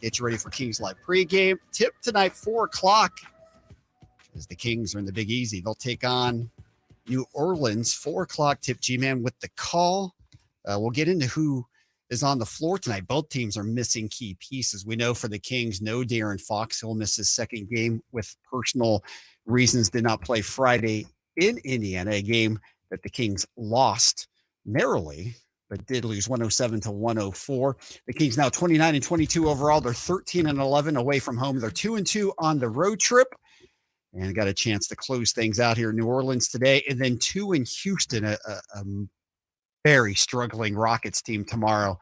Get you ready for Kings Live pregame. Tip tonight, 4 o'clock, as the Kings are in the Big Easy. They'll take on New Orleans. 4 o'clock tip, G-Man with the call. We'll get into who is on the floor tonight. Both teams are missing key pieces. We know for the Kings, no De'Aaron Fox. He'll miss his second game with personal reasons. Did not play Friday in Indiana, a game that the Kings lost narrowly, but did lose 107-104. The Kings now 29-22 overall. They're 13-11 away from home. They're 2-2 on the road trip, and got a chance to close things out here in New Orleans today, and then 2 in Houston, a very struggling Rockets team tomorrow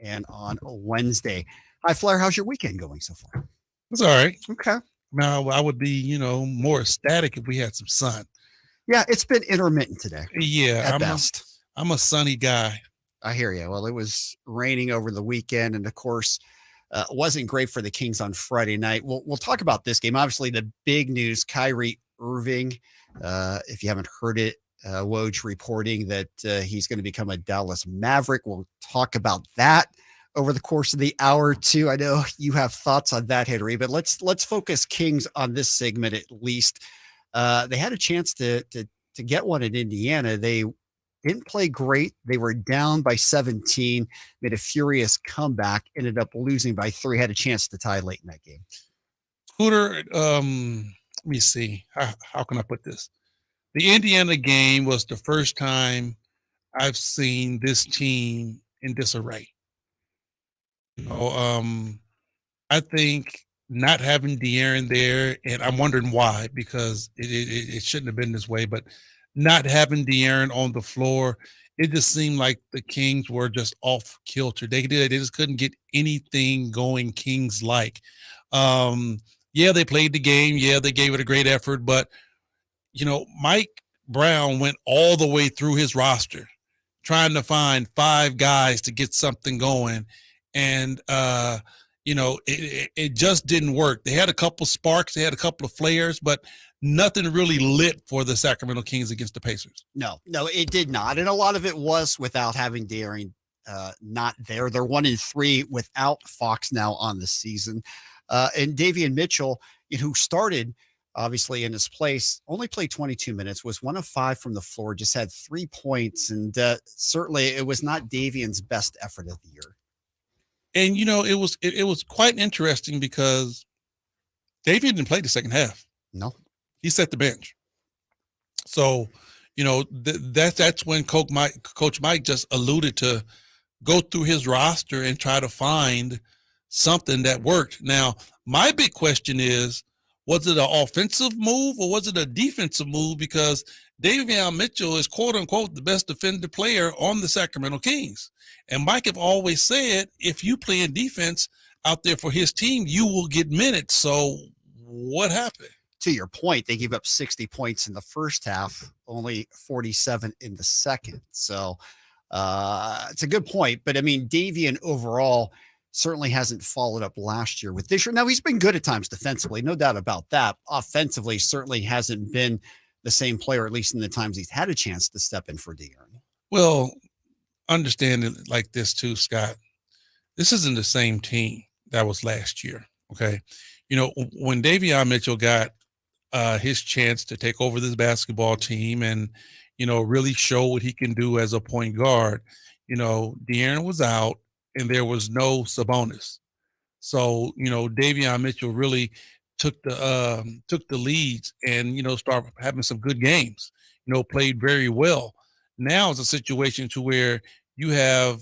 and on Wednesday. Hi, Flair. How's your weekend going so far? It's all right. Okay. Now, I would be, more ecstatic if we had some sun. Yeah, it's been intermittent today. Yeah, at best. I'm a sunny guy. I hear you. Well, it was raining over the weekend, and of course, wasn't great for the Kings on Friday night. We'll talk about this game. Obviously, the big news: Kyrie Irving. If you haven't heard it, Woj reporting that he's going to become a Dallas Maverick. We'll talk about that over the course of the hour or two. I know you have thoughts on that, Henry, but let's focus Kings on this segment at least. They had a chance to get one in Indiana. They didn't play great. They were down by 17, made a furious comeback, ended up losing by 3, had a chance to tie late in that game. Scooter, let me see. How can I put this? The Indiana game was the first time I've seen this team in disarray. I think not having De'Aaron there, and I'm wondering why, because it shouldn't have been this way, but not having De'Aaron on the floor, it just seemed like the Kings were just off kilter. They just couldn't get anything going Kings-like. Yeah, they played the game. Yeah, they gave it a great effort, but Mike Brown went all the way through his roster trying to find 5 guys to get something going. And, it just didn't work. They had a couple sparks. They had a couple of flares, but nothing really lit for the Sacramento Kings against the Pacers. No, it did not. And a lot of it was without having De'Aaron not there. They're 1-3 without Fox now on the season. And Davion Mitchell, who started obviously in his place, only played 22 minutes, was 1 of 5 from the floor, just had 3 points. And certainly it was not Davion's best effort of the year. And, it was quite interesting because Davion didn't play the second half. No. He set the bench. So, that's when Coach Mike just alluded to go through his roster and try to find something that worked. Now, my big question is, was it an offensive move or was it a defensive move? Because Davion Mitchell is, quote unquote, the best defender player on the Sacramento Kings. And Mike have always said, if you play in defense out there for his team, you will get minutes. So what happened? To your point, they gave up 60 points in the first half, only 47 in the second. So it's a good point. But, Davion overall certainly hasn't followed up last year with this year. Now, he's been good at times defensively, no doubt about that. Offensively, certainly hasn't been the same player, at least in the times he's had a chance to step in for De'Aaron. Well, understand it like this too, Scott. This isn't the same team that was last year, okay? When Davion Mitchell got his chance to take over this basketball team and, really show what he can do as a point guard, De'Aaron was out and there was no Sabonis. So, Davion Mitchell really took the leads and, started having some good games, played very well. Now it's a situation to where you have,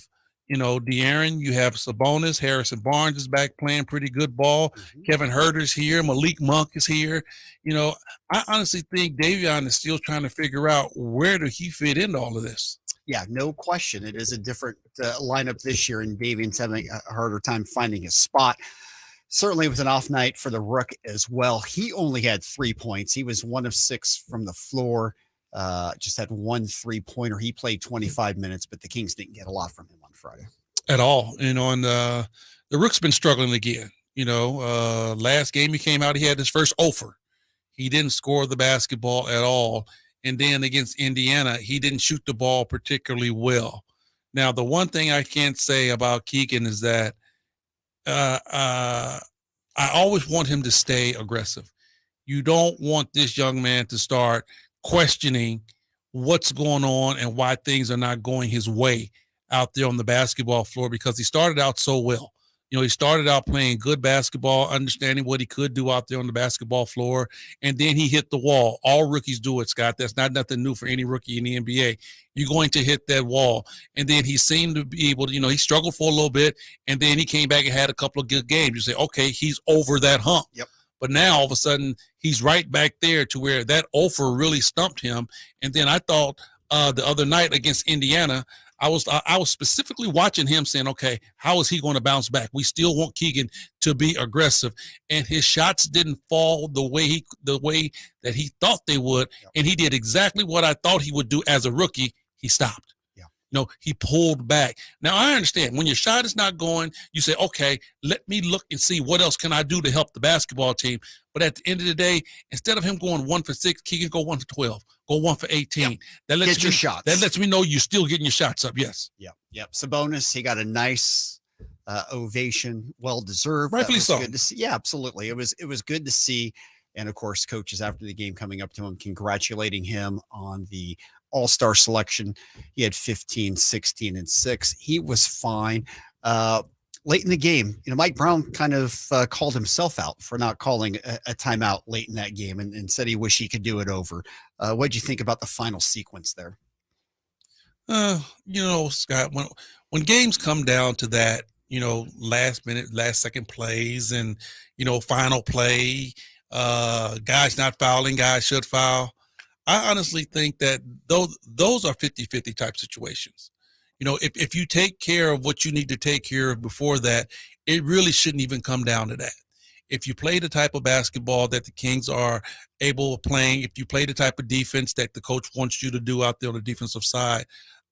De'Aaron, you have Sabonis, Harrison Barnes is back playing pretty good ball. Mm-hmm. Kevin Huerter's here. Malik Monk is here. I honestly think Davion is still trying to figure out where do he fit into all of this. Yeah, no question. It is a different lineup this year, and Davion's having a harder time finding his spot. Certainly it was an off night for the Rook as well. He only had 3 points. He was 1 of 6 from the floor, just had 1 3-pointer. He played 25 minutes, but the Kings didn't get a lot from him on Friday. At all. And on the Rook's been struggling again. Last game he came out, he had his first offer. He didn't score the basketball at all. And then against Indiana, he didn't shoot the ball particularly well. Now, the one thing I can't say about Keegan is that I always want him to stay aggressive. You don't want this young man to start questioning what's going on and why things are not going his way out there on the basketball floor, because he started out so well. He started out playing good basketball, understanding what he could do out there on the basketball floor, and then he hit the wall. All rookies do it, Scott. That's not nothing new for any rookie in the NBA. You're going to hit that wall. And then he seemed to be able to, he struggled for a little bit, and then he came back and had a couple of good games. You say, okay, he's over that hump. Yep. But now all of a sudden he's right back there to where that offer really stumped him. And then I thought the other night against Indiana, I was specifically watching him saying, okay, how is he going to bounce back? We still want Keegan to be aggressive, and his shots didn't fall the way that he thought they would. Yep. And he did exactly what I thought he would do as a rookie. He stopped. He pulled back. Now, I understand when your shot is not going, you say, okay, let me look and see what else can I do to help the basketball team. But at the end of the day, instead of him going 1 for 6, he can go 1 for 12, go 1 for 18. Yep. That lets Get your shots. That lets me know you're still getting your shots up. Yes. Yep. Sabonis, he got a nice ovation, well deserved. Rightfully so. Good to see. Yeah, absolutely. It was good to see. And of course, coaches after the game coming up to him, congratulating him on the All-Star selection. He had 15, 16, and 6. He was fine. Late in the game, Mike Brown kind of called himself out for not calling a timeout late in that game, and said he wished he could do it over. What'd you think about the final sequence there? Scott, when games come down to that, last minute, last second plays and, final play, guys not fouling, guys should foul. I honestly think that those are 50-50 type situations. If you take care of what you need to take care of before that, it really shouldn't even come down to that. If you play the type of basketball that the Kings are able of playing, if you play the type of defense that the coach wants you to do out there on the defensive side,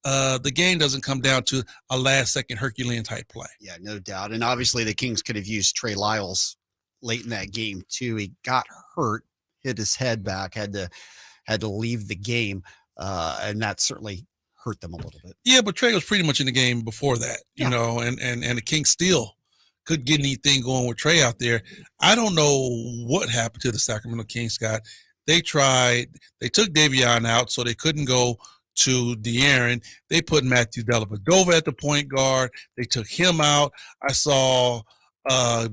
the game doesn't come down to a last-second Herculean type play. Yeah, no doubt. And obviously the Kings could have used Trey Lyles late in that game too. He got hurt, hit his head back, had to leave the game, and that certainly hurt them a little bit. Yeah, but Trey was pretty much in the game before that, and the Kings still couldn't get anything going with Trey out there. I don't know what happened to the Sacramento Kings, Scott. They took Davion out so they couldn't go to De'Aaron. They put Matthew Dellavedova at the point guard. They took him out. I saw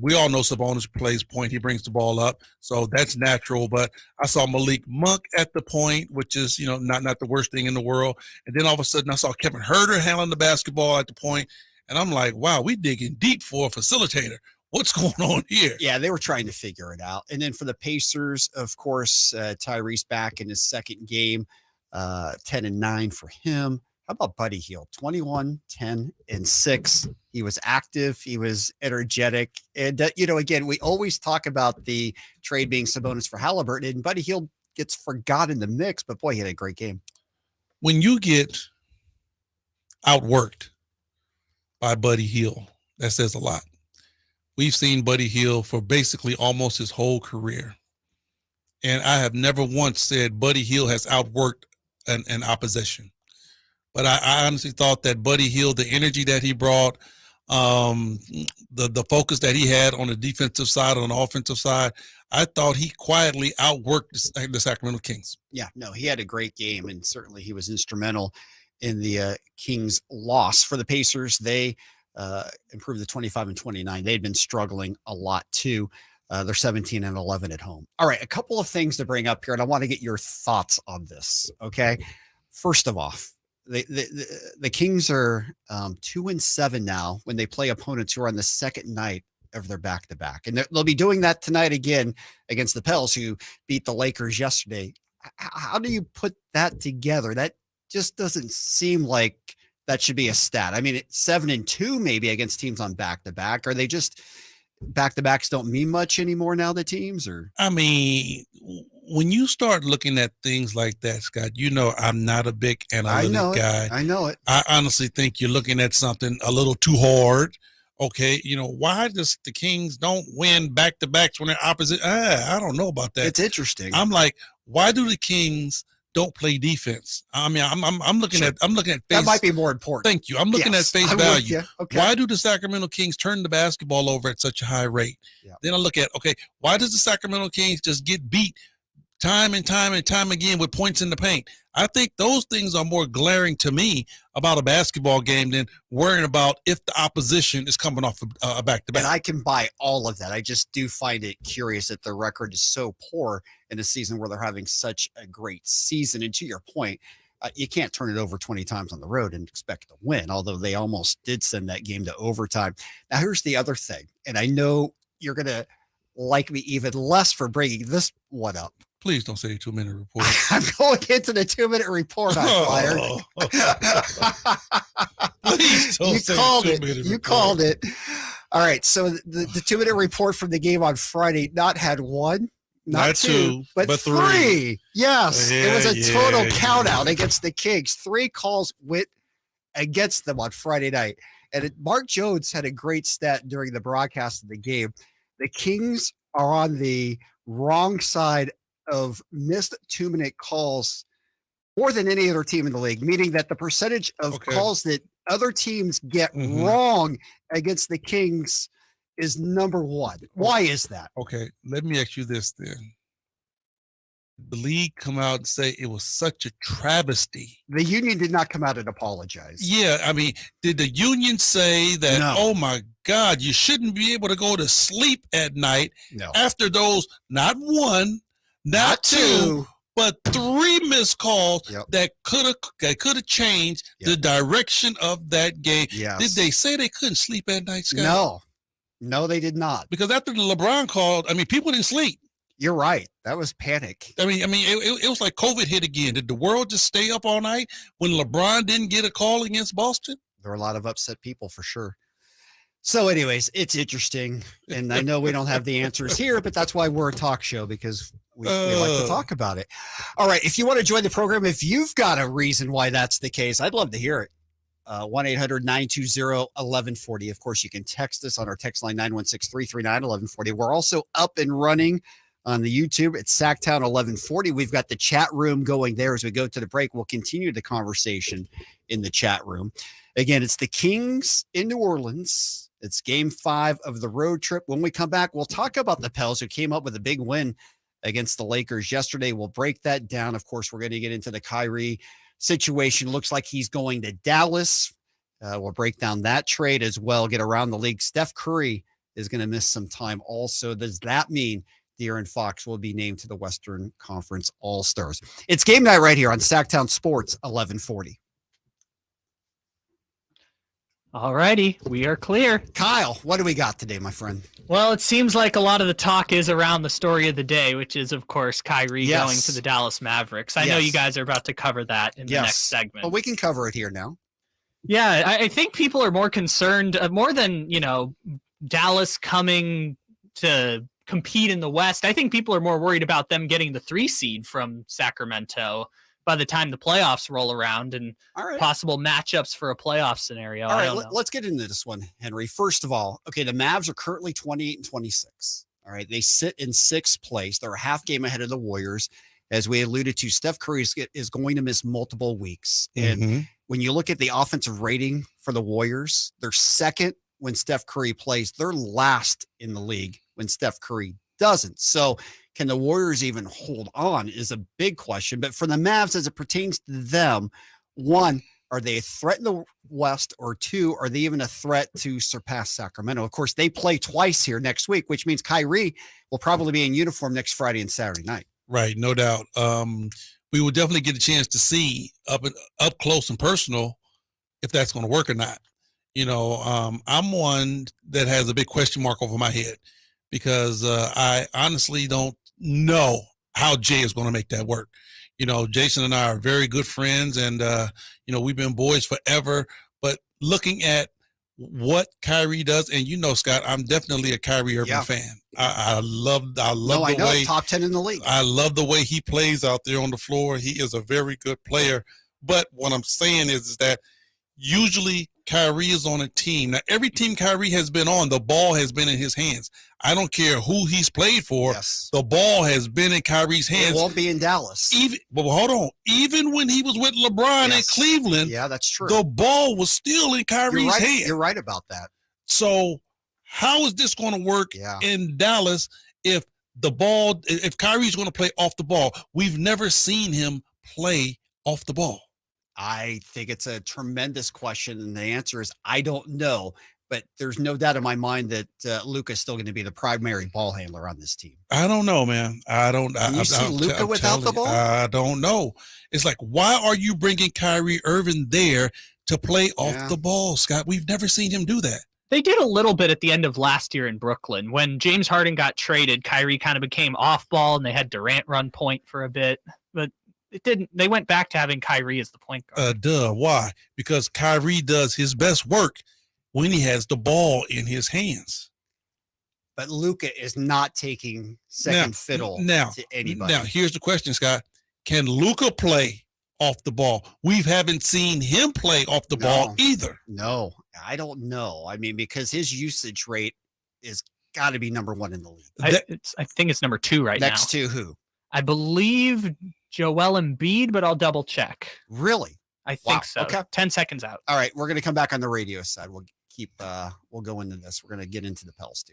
we all know Sabonis plays point. He brings the ball up, so that's natural. But I saw Malik Monk at the point, which is, not the worst thing in the world. And then all of a sudden I saw Kevin Huerter handling the basketball at the point. And I'm like, wow, we digging deep for a facilitator. What's going on here? Yeah, they were trying to figure it out. And then for the Pacers, of course, Tyrese back in his second game, 10-9 for him. How about Buddy Hield? 21, 10, and 6. He was active. He was energetic. And, again, we always talk about the trade being Sabonis for Halliburton, and Buddy Hield gets forgot in the mix, but boy, he had a great game. When you get outworked by Buddy Hield, that says a lot. We've seen Buddy Hield for basically almost his whole career. And I have never once said Buddy Hield has outworked an opposition. But I honestly thought that Buddy Hield, the energy that he brought, the focus that he had on the defensive side, on the offensive side, I thought he quietly outworked the Sacramento Kings. Yeah, no, he had a great game, and certainly he was instrumental in the Kings' loss. For the Pacers, they improved to 25-29. They'd been struggling a lot too. They're 17-11 at home. All right, a couple of things to bring up here, and I want to get your thoughts on this. Okay, first of all, the Kings are 2-7 now when they play opponents who are on the second night of their back-to-back. And they'll be doing that tonight again against the Pels, who beat the Lakers yesterday. How do you put that together? That just doesn't seem like that should be a stat. I mean, 7-2 maybe against teams on back-to-back. Are they just back-to-backs don't mean much anymore now, the teams? Or I mean, when you start looking at things like that, Scott, I'm not a big analytic guy. I know it. I honestly think you're looking at something a little too hard. Okay, why does the Kings don't win back-to-backs when they're opposite? I don't know about that. It's interesting. I'm like, why do the Kings don't play defense. I mean, I'm looking at face. That might be more important. Thank you. I'm looking at face I'm value. Okay. Why do the Sacramento Kings turn the basketball over at such a high rate? Yeah. Then I look at, okay, why does the Sacramento Kings just get beat time and time and time again with points in the paint? I think those things are more glaring to me about a basketball game than worrying about if the opposition is coming off a back-to-back. And I can buy all of that. I just do find it curious that their record is so poor in a season where they're having such a great season. And to your point, you can't turn it over 20 times on the road and expect to win, although they almost did send that game to overtime. Now, here's the other thing, and I know you're going to like me even less for bringing this one up. Please don't say 2-minute report. I'm going into the 2-minute report, Flyer. Please don't say 2-minute report. You called it. All right. So the 2-minute report from the game on Friday had one, not two, but three. Yes. Yeah, it was a total count out against the Kings. 3 calls went against them on Friday night. And Mark Jones had a great stat during the broadcast of the game. The Kings are on the wrong side of missed 2-minute calls more than any other team in the league, meaning that the percentage of calls that other teams get wrong against the Kings is number 1. Why is that? Okay, let me ask you this then. The league come out and say it was such a travesty. The union did not come out and apologize. Yeah, I mean, did the union say that, oh my God, you shouldn't be able to go to sleep at night after those, not 1, not 2, but 3 missed calls that could have changed the direction of that game? Yes. Did they say they couldn't sleep at night, Scott? No, they did not. Because after the LeBron called, I mean, people didn't sleep. You're right. That was panic. I mean, it was like COVID hit again. Did the world just stay up all night when LeBron didn't get a call against Boston? There were a lot of upset people for sure. So anyways, it's interesting. And I know we don't have the answers here, but that's why we're a talk show, because we like to talk about it. All right. If you want to join the program, if you've got a reason why that's the case, I'd love to hear it. 1-800-920-1140. Of course, you can text us on our text line 916-339-1140. We're also up and running on the YouTube at Sactown 1140. We've got the chat room going there as we go to the break. We'll continue the conversation in the chat room. Again, it's the Kings in New Orleans. It's game 5 of the road trip. When we come back, we'll talk about the Pels, who came up with a big win against the Lakers yesterday. We'll break that down. Of course, we're going to get into the Kyrie situation. Looks like he's going to Dallas. We'll break down that trade as well, get around the league. Steph Curry is going to miss some time also. Does that mean De'Aaron Fox will be named to the Western Conference All-Stars? It's game night right here on Sactown Sports 1140. All righty, we are clear. Kyle, what do we got today, my friend? Well, it seems like a lot of the talk is around the story of the day, which is, of course, Kyrie going to the Dallas Mavericks. I know you guys are about to cover that in the next segment. But we can cover it here now. Yeah, I think people are more concerned, more than, Dallas coming to compete in the West. I think people are more worried about them getting the 3 seed from Sacramento by the time the playoffs roll around, and possible matchups for a playoff scenario. All right, let's get into this one, Henry. First of all, the Mavs are currently 28-26. All right, they sit in 6th place. They're a half game ahead of the Warriors. As we alluded to, Steph Curry is going to miss multiple weeks. And when you look at the offensive rating for the Warriors, they're 2nd when Steph Curry plays. They're last in the league when Steph Curry doesn't. So can the Warriors even hold on is a big question. But for the Mavs, as it pertains to them, 1, are they a threat in the West? Or 2, are they even a threat to surpass Sacramento? Of course, they play twice here next week, which means Kyrie will probably be in uniform next Friday and Saturday night. Right, no doubt. We will definitely get a chance to see up close and personal if that's going to work or not. I'm one that has a big question mark over my head, because I honestly don't know how Jay is going to make that work. Jason and I are very good friends, and we've been boys forever. But looking at what Kyrie does, and Scott, I'm definitely a Kyrie Irving fan. I love the way top 10 in the league. I love the way he plays out there on the floor. He is a very good player. But what I'm saying is that usually Kyrie is on a team. Now, every team Kyrie has been on, the ball has been in his hands. I don't care who he's played for. Yes. The ball has been in Kyrie's hands. It won't be in Dallas. But hold on. Even when he was with LeBron in Cleveland, yeah, that's true. The ball was still in Kyrie's hands. You're right about that. So how is this going to work in Dallas if Kyrie's going to play off the ball? We've never seen him play off the ball. I think it's a tremendous question, and the answer is I don't know. But there's no doubt in my mind that Luka is still going to be the primary ball handler on this team. I don't know, man. You see Luka without the ball? I don't know. It's like, why are you bringing Kyrie Irving there to play off the ball, Scott? We've never seen him do that. They did a little bit at the end of last year in Brooklyn. When James Harden got traded, Kyrie kind of became off ball, and they had Durant run point for a bit. But it didn't. They went back to having Kyrie as the point guard. Why? Because Kyrie does his best work when he has the ball in his hands. But Luka is not taking second fiddle to anybody. Now, here's the question, Scott. Can Luka play off the ball? We haven't seen him play off the ball either. No, I don't know. I mean, because his usage rate is got to be number one in the league. I think it's number 2 right now. Next to who? I believe Joel Embiid, but I'll double check. Really? I think so. Okay. 10 seconds out. All right. We're going to come back on the radio side. We'll go into this. We're going to get into the Pels too.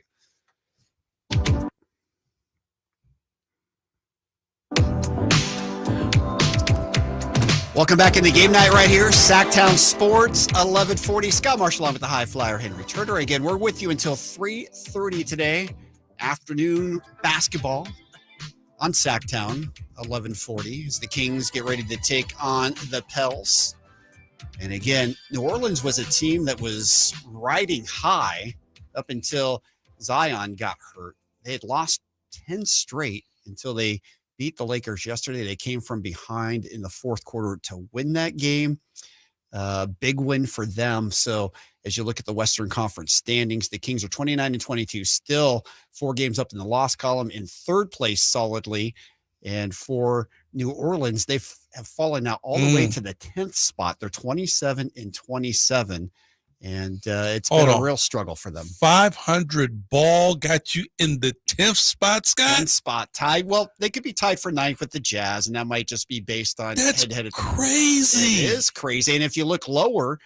Welcome back in the game night right here. Sactown Sports, 1140. Scott Marsh along with the High Flyer, Henry Turner. Again, we're with you until 3:30 today. Afternoon basketball on Sactown, 1140, as the Kings get ready to take on the Pels. And again, New Orleans was a team that was riding high up until Zion got hurt. They had lost 10 straight until they beat the Lakers yesterday. They came from behind in the fourth quarter to win that game. Big win for them. So as you look at the Western Conference standings, the Kings are 29-22, still 4 games up in the loss column, in third place solidly. And for New Orleans, they have fallen now all the way to the 10th spot. They're 27-27. And it's been a real struggle for them. 500 ball got you in the 10th spot, Scott? 10th spot, tied. Well, they could be tied for 9th with the Jazz, and that might just be based on head-to-head. That's crazy. It is crazy. And if you look lower,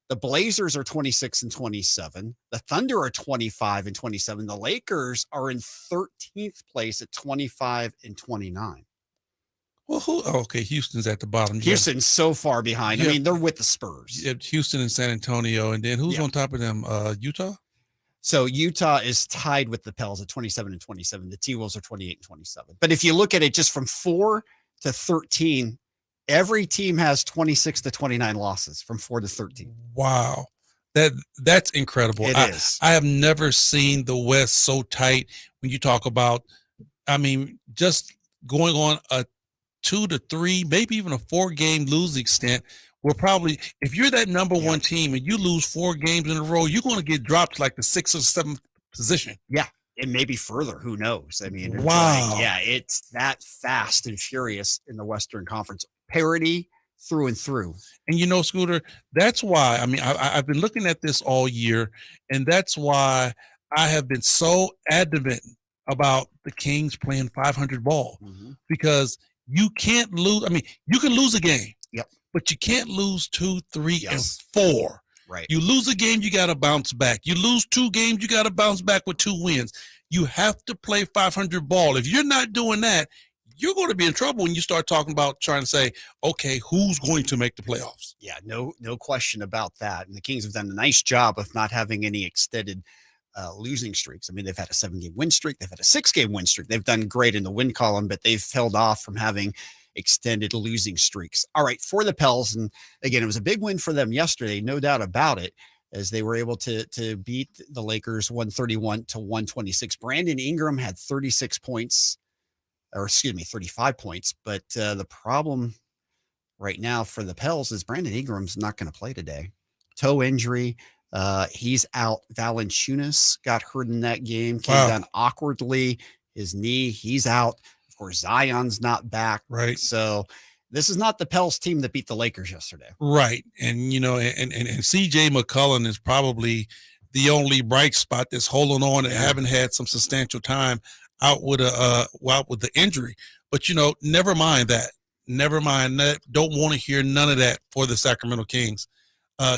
the Blazers are 26-27. The Thunder are 25-27. The Lakers are in 13th place at 25-29. Well, Houston's at the bottom. Houston's so far behind. I mean, they're with the Spurs. Houston and San Antonio. And then who's on top of them? Utah? So Utah is tied with the Pels at 27-27. The T-Wolves are 28-27. But if you look at it just from 4 to 13, every team has 26 to 29 losses from 4 to 13. Wow. That's incredible. It is. I have never seen the West so tight when you talk about, just going on a 2 to 3, maybe even a 4-game losing extent. We're probably, if you're that number one team and you lose 4 games in a row, you're going to get dropped to like the 6th or 7th position. Yeah. And maybe further. Who knows? I mean, wow. It's that fast and furious in the Western Conference. Parity through and through. And Scooter, that's why, I've been looking at this all year, and that's why I have been so adamant about the Kings playing 500 ball, because you can't lose. You can lose a game, but you can't lose 2, 3, and 4. Right. You lose a game, you got to bounce back. You lose 2 games, you got to bounce back with 2 wins. You have to play 500 ball. If you're not doing that, you're going to be in trouble when you start talking about trying to say, okay, who's going to make the playoffs? Yeah, no question about that. And the Kings have done a nice job of not having any extended losing streaks. They've had a 7-game win streak. They've had a 6-game win streak. They've done great in the win column, but they've held off from having extended losing streaks. All right, for the Pels, and again, it was a big win for them yesterday, no doubt about it, as they were able to beat the Lakers 131-126. Brandon Ingram had 35 points. But the problem right now for the Pels is Brandon Ingram's not going to play today. Toe injury. He's out. Valanciunas got hurt in that game, came down awkwardly. His knee, he's out. Of course, Zion's not back. Right. So This is not the Pels team that beat the Lakers yesterday. Right. And, you know, and CJ McCollum is probably the only bright spot that's holding on and haven't had some substantial time out with the injury. But, you know, never mind that. Never mind that. Don't want to hear none of that for the Sacramento Kings.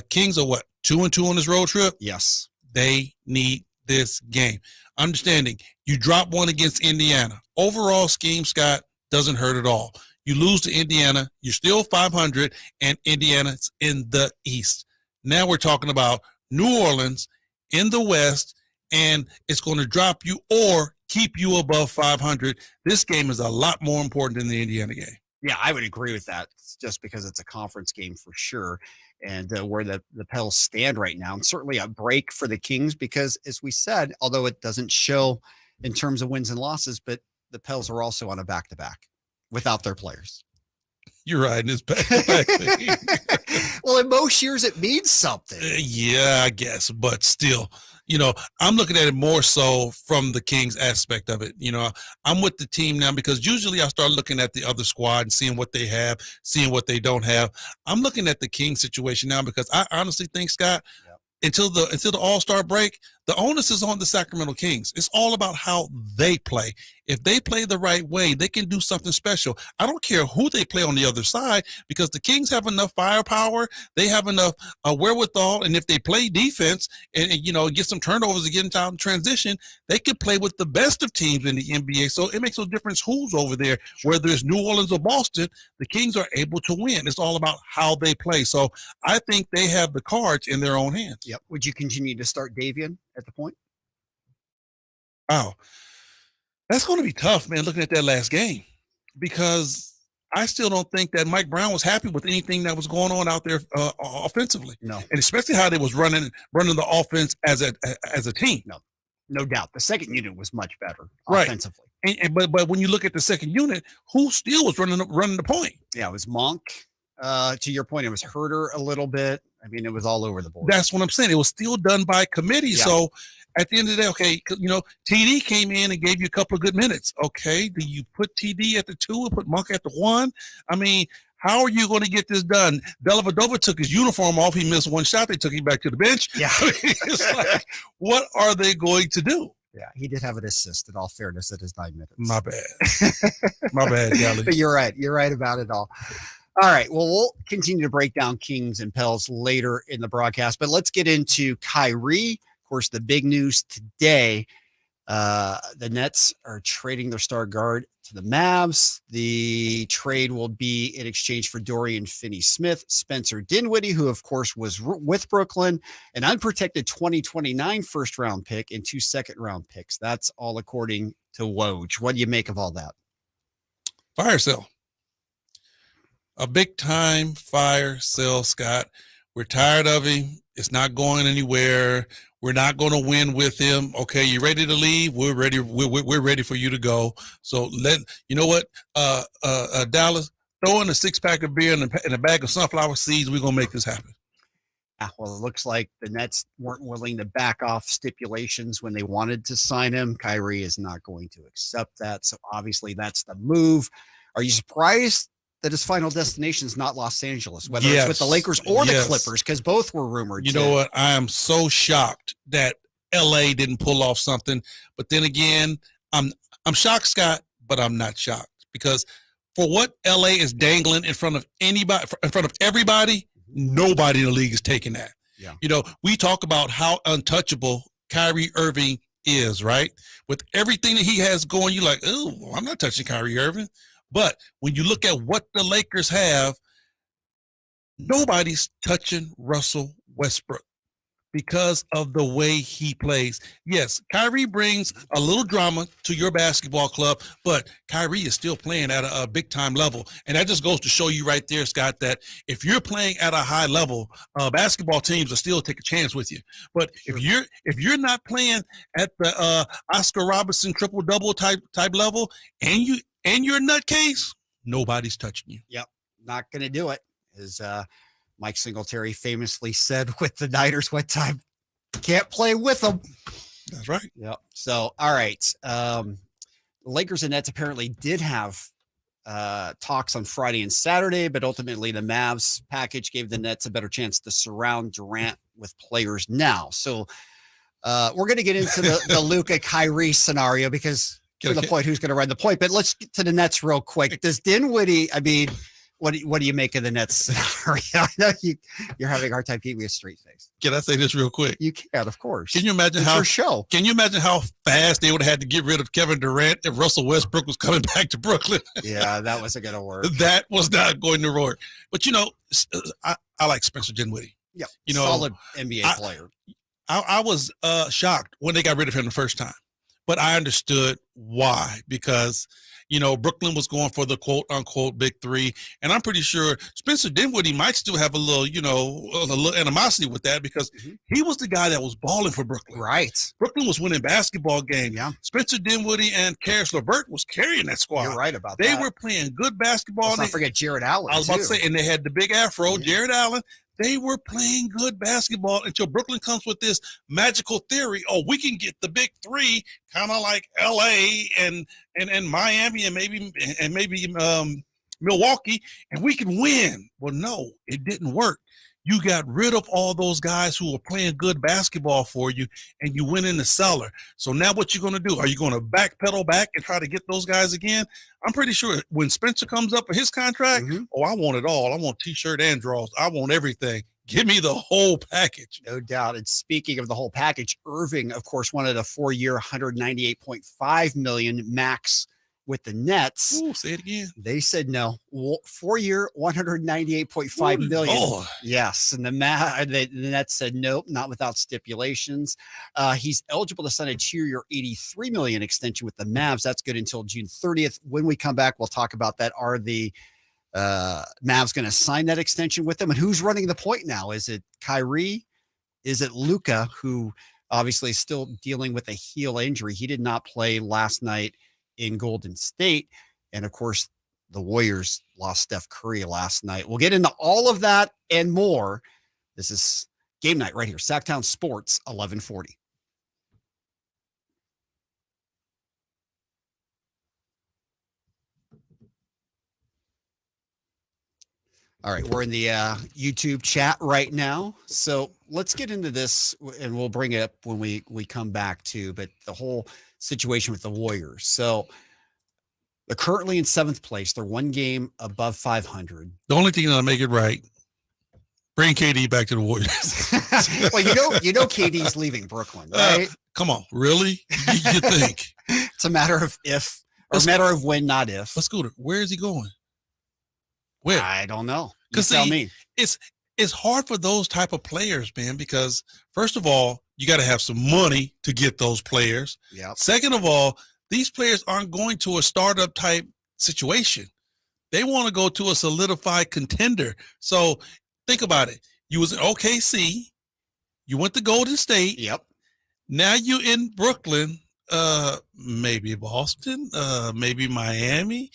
Kings are what? 2-2 on this road trip? Yes. They need this game. Understanding you drop one against Indiana. Overall scheme, Scott, doesn't hurt at all. You lose to Indiana, you're still 500, and Indiana's in the East. Now we're talking about New Orleans in the West, and it's going to drop you or keep you above 500. This game is a lot more important than the Indiana game. Yeah, I would agree with that. It's just because it's a conference game for sure. And where the Pels stand right now, and certainly a break for the Kings because, as we said, although it doesn't show in terms of wins and losses, but the Pels are also on a back-to-back without their players. You're right. It's back-to-back thing. Well, in most years, it means something. Yeah, I guess, but still, you know, I'm looking at it more so from the Kings aspect of it. You know, I'm with the team now because usually I start looking at the other squad and seeing what they have, seeing what they don't have. I'm looking at the Kings situation now because I honestly think, Scott, until the All-Star break, the onus is on the Sacramento Kings. It's all about how they play. If they play the right way, they can do something special. I don't care who they play on the other side because the Kings have enough firepower. They have enough wherewithal, and if they play defense and you know, get some turnovers and get into out in transition, they can play with the best of teams in the NBA. So it makes no difference who's over there, whether it's New Orleans or Boston. The Kings are able to win. It's all about how they play. So I think they have the cards in their own hands. Yep. Would you continue to start Davian at the point? Wow. That's going to be tough, man, looking at that last game, because I still don't think that Mike Brown was happy with anything that was going on out there offensively. No. And especially how they was running the offense as a team. No doubt. The second unit was much better Right. offensively. But when you look at the second unit, who still was running the point? Yeah, it was Monk. To your point, it was Herter a little bit. I mean, it was all over the board. That's what I'm saying. It was still done by committee. Yeah. So at the end of the day, okay, you know, TD came in and gave you a couple of good minutes. Okay, do you put TD at the 2 and put Monk at the 1? I mean, how are you going to get this done? Dellavedova took his uniform off. He missed one shot. They took him back to the bench. Yeah. It's like, what are they going to do? Yeah, he did have an assist, in all fairness, at his 9 minutes. My bad. My bad, Gally. But you're right. You're right about it all. All right. Well, we'll continue to break down Kings and Pels later in the broadcast, but let's get into Kyrie. Of course, the big news today, the Nets are trading their star guard to the Mavs. The trade will be in exchange for Dorian Finney-Smith, Spencer Dinwiddie, who, of course, was with Brooklyn, an unprotected 2029 first-round pick and 2 second-round picks. That's all according to Woj. What do you make of all that? Fire sale. A big-time fire sale, Scott. We're tired of him. It's not going anywhere. We're not going to win with him. Okay, you ready to leave? We're ready. We're ready for you to go. So you know what, Dallas, throw in a 6-pack of beer and a bag of sunflower seeds. We're gonna make this happen. Well, it looks like the Nets weren't willing to back off stipulations when they wanted to sign him. Kyrie is not going to accept that. So obviously that's the move. Are you surprised that his final destination is not Los Angeles, whether it's with the Lakers or the Clippers, because both were rumored? You know what? I am so shocked that LA didn't pull off something. But then again, I'm shocked, Scott, but I'm not shocked, because for what LA is dangling in front of anybody, in front of everybody, nobody in the league is taking that. Yeah. You know, we talk about how untouchable Kyrie Irving is, right? With everything that he has going, you're like, oh, I'm not touching Kyrie Irving. But when you look at what the Lakers have, nobody's touching Russell Westbrook because of the way he plays. Yes, Kyrie brings a little drama to your basketball club, but Kyrie is still playing at a big-time level. And that just goes to show you right there, Scott, that if you're playing at a high level, basketball teams will still take a chance with you. But if you're not playing at the Oscar Robertson triple-double type level, and you're a nutcase, nobody's touching you. Yep, not going to do it. As Mike Singletary famously said with the Niners one time, can't play with them. That's right. Yep. So, all right. The Lakers and Nets apparently did have talks on Friday and Saturday, but ultimately the Mavs package gave the Nets a better chance to surround Durant with players now. So we're going to get into the Luka Kyrie scenario because to the point, who's going to run the point? But let's get to the Nets real quick. Does Dinwiddie? I mean, what do you make of the Nets scenario? I know you're having a hard time keeping a straight face. Can I say this real quick? You can, of course. Can you imagine it's how your show? Can you imagine how fast they would have had to get rid of Kevin Durant if Russell Westbrook was coming back to Brooklyn? Yeah, that wasn't going to work. That was not going to work. But I like Spencer Dinwiddie. Yeah, solid NBA player. I was shocked when they got rid of him the first time, but I understood why, because Brooklyn was going for the quote unquote big three, and I'm pretty sure Spencer Dinwiddie might still have a little animosity with that because he was the guy that was balling for Brooklyn. Right. Brooklyn was winning basketball games. Yeah. Spencer Dinwiddie and Karis LeVert was carrying that squad. You're right about they that. They were playing good basketball. Let's not forget Jared Allen. I was about to say, and they had the big afro, Yeah. Jared Allen. They were playing good basketball until Brooklyn comes with this magical theory. Oh, we can get the big three, kind of like LA and Miami and maybe Milwaukee, and we can win. Well, no, it didn't work. You got rid of all those guys who were playing good basketball for you, and you went in the cellar. So now what you going to do? Are you going to backpedal back and try to get those guys again? I'm pretty sure when Spencer comes up for his contract, I want it all. I want T-shirt and draws. I want everything. Give me the whole package. No doubt. And speaking of the whole package, Irving, of course, wanted a 4-year, $198.5 million max with the Nets. Ooh, say it again. They said no. 4-year, $198.5 million. Lord. Yes, and the Nets said nope, not without stipulations. He's eligible to sign a 2-year, $83 million extension with the Mavs. That's good until June 30th. When we come back, we'll talk about that. Are the Mavs going to sign that extension with them? And who's running the point now? Is it Kyrie? Is it Luka, who obviously is still dealing with a heel injury? He did not play last night in Golden State. And of course, the Warriors lost Steph Curry last night. We'll get into all of that and more. This is Game Night right here. Sactown Sports 1140. All right, we're in the YouTube chat right now. So let's get into this, and we'll bring it up when we come back to, but the whole situation with the Warriors. So they're currently in 7th place. They're 1 game above 500. The only thing that'll make it right, bring KD back to the Warriors. Well, you know KD's leaving Brooklyn, right? Come on, really? You think? It's a matter of if, or a matter of when, not if. Let's go. Where is he going? Where? I don't know. You Because tell me. It's hard for those type of players, man, because first of all, you got to have some money to get those players. Yeah. Second of all, these players aren't going to a startup type situation. They want to go to a solidified contender. So think about it. You was in OKC. You went to Golden State. Yep. Now you in Brooklyn, maybe Boston, maybe Miami,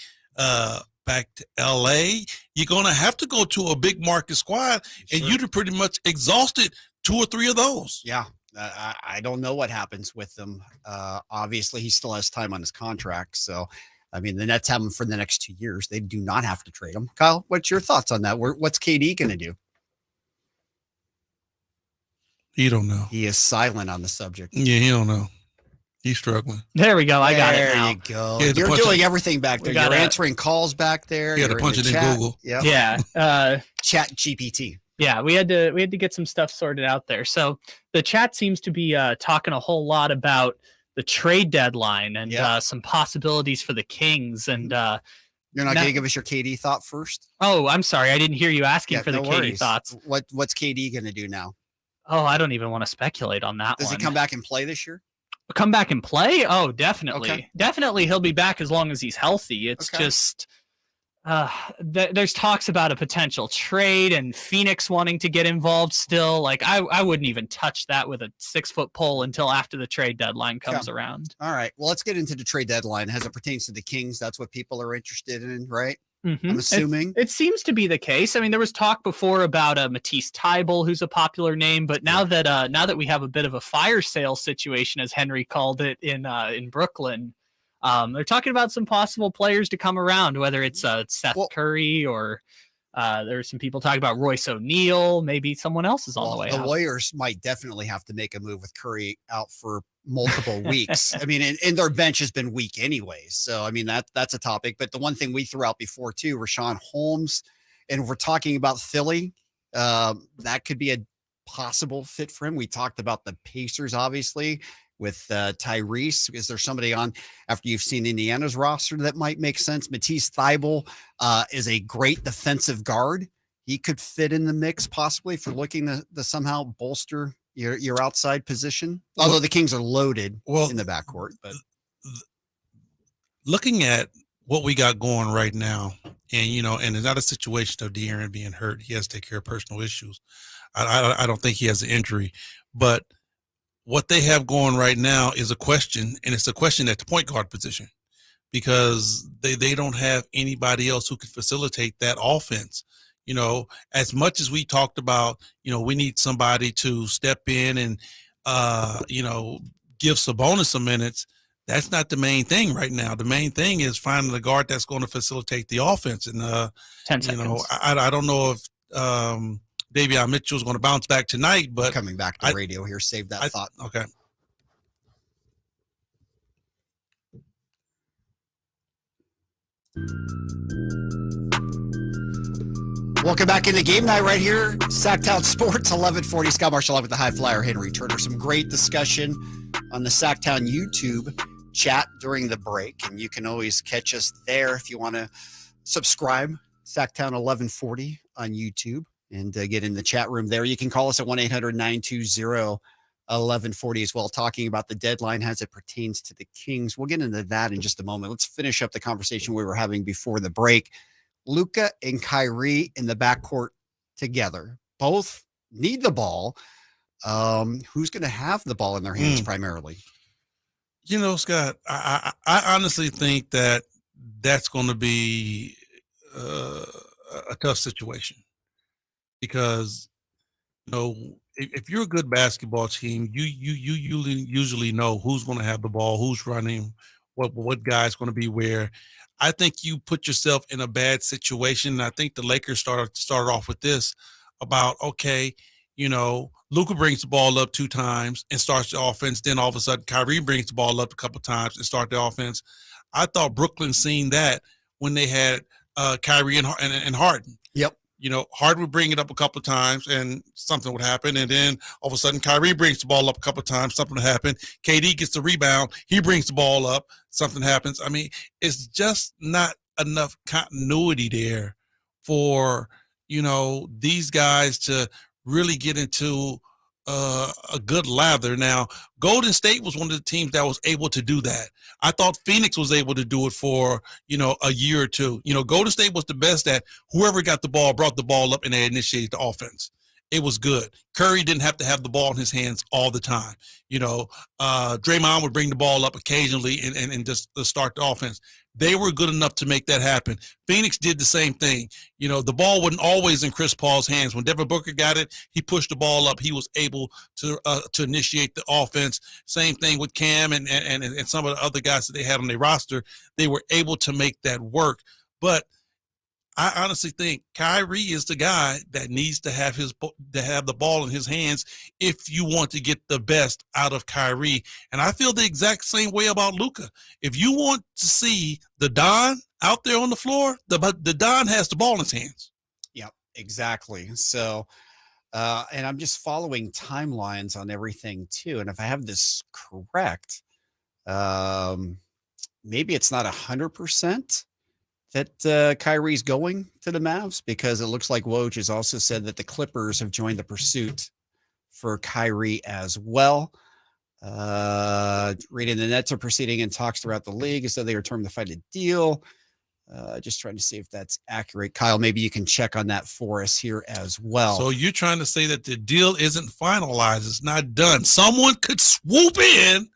back to LA. You're going to have to go to a big market squad, and you'd have pretty much exhausted 2 or 3 of those. Yeah. I don't know what happens with them. Obviously, he still has time on his contract. So, I mean, the Nets have him for the next 2 years. They do not have to trade him. Kyle, what's your thoughts on that? What's KD going to do? He don't know. He is silent on the subject. Yeah, he don't know. He's struggling. There we go. I got it now. There you go. He had to You're punch doing it. everything back there. We got You're it. answering calls back there. He had to You're punch the it in chat. Google. Yep. Yeah. Chat GPT. Yeah, we had to get some stuff sorted out there. So the chat seems to be talking a whole lot about the trade deadline and some possibilities for the Kings. And You're not going to give us your KD thought first? oh, I'm sorry, I didn't hear you asking for the no KD worries. thoughts. What's KD going to do now? Oh, I don't even want to speculate on that. Does one. he come back and play this year? Come back and play? Oh, definitely. Okay. Definitely he'll be back as long as he's healthy. It's just there's talks about a potential trade and Phoenix wanting to get involved still. Like I wouldn't even touch that with a 6-foot pole until after the trade deadline comes around. All right. Well, let's get into the trade deadline. As it pertains to the Kings, that's what people are interested in, right? Mm-hmm. I'm assuming. It seems to be the case. I mean, there was talk before about Matisse Thybulle, who's a popular name, but now that we have a bit of a fire sale situation, as Henry called it in Brooklyn, They're talking about some possible players to come around, whether it's Seth Curry or there's some people talking about Royce O'Neal. Maybe someone else is on the way The out. Warriors might definitely have to make a move with Curry out for multiple weeks. I mean, and their bench has been weak anyways. So, I mean, that's a topic. But the one thing we threw out before too, Rashawn Holmes, and we're talking about Philly, that could be a possible fit for him. We talked about the Pacers, obviously, with Tyrese. Is there somebody on after you've seen Indiana's roster that might make sense? Matisse Thybulle is a great defensive guard. He could fit in the mix possibly if you're looking to somehow bolster your outside position. Although the Kings are loaded in the backcourt. But looking at what we got going right now, and it's not a situation of De'Aaron being hurt. He has to take care of personal issues. I don't think he has an injury, but what they have going right now is a question, and it's a question at the point guard position because they don't have anybody else who can facilitate that offense. As much as we talked about, we need somebody to step in and, give Sabonis some minutes. That's not the main thing right now. The main thing is finding a guard that's going to facilitate the offense. And, 10 seconds. I don't know if Davion Mitchell is going to bounce back tonight, but coming back to radio here, save that thought. Okay. Welcome back into game night right here. Sactown Sports, 1140. Scott Marshall with the High Flyer, Henry Turner. Some great discussion on the Sactown YouTube chat during the break. And you can always catch us there if you want to subscribe. Sactown 1140 on YouTube and get in the chat room there. You can call us at 1-800-920-1140 as well, talking about the deadline as it pertains to the Kings. We'll get into that in just a moment. Let's finish up the conversation we were having before the break. Luka and Kyrie in the backcourt together. Both need the ball. Who's going to have the ball in their hands primarily? Scott, I honestly think that's going to be a tough situation because, if you're a good basketball team, you usually know who's going to have the ball, who's running, what guy's going to be where. I think you put yourself in a bad situation. And I think the Lakers started off with this about, okay, Luka brings the ball up 2 times and starts the offense. Then all of a sudden, Kyrie brings the ball up a couple times and start the offense. I thought Brooklyn seen that when they had Kyrie and Harden. Yep. Harden would bring it up a couple of times and something would happen. And then all of a sudden, Kyrie brings the ball up a couple of times, something would happen. KD gets the rebound. He brings the ball up. Something happens. I mean, it's just not enough continuity there for, these guys to really get into a good lather. Now, Golden State was one of the teams that was able to do that. I thought Phoenix was able to do it for, a year or two. Golden State was the best at whoever got the ball, brought the ball up, and they initiated the offense. It was good. Curry didn't have to have the ball in his hands all the time. Draymond would bring the ball up occasionally and just start the offense. They were good enough to make that happen. Phoenix did the same thing. The ball wasn't always in Chris Paul's hands. When Devin Booker got it, he pushed the ball up. He was able to initiate the offense. Same thing with Cam and some of the other guys that they had on their roster. They were able to make that work. But I honestly think Kyrie is the guy that needs to have the ball in his hands if you want to get the best out of Kyrie. And I feel the exact same way about Luka. If you want to see the Don out there on the floor, the Don has the ball in his hands. Yep, exactly. So, and I'm just following timelines on everything too. And if I have this correct, maybe it's not 100%. That Kyrie's going to the Mavs because it looks like Woj has also said that the Clippers have joined the pursuit for Kyrie as well. Reading the Nets are proceeding in talks throughout the league as though they are determined to find a deal. Just trying to see if that's accurate. Kyle, maybe you can check on that for us here as well. So you're trying to say that the deal isn't finalized. It's not done. Someone could swoop in.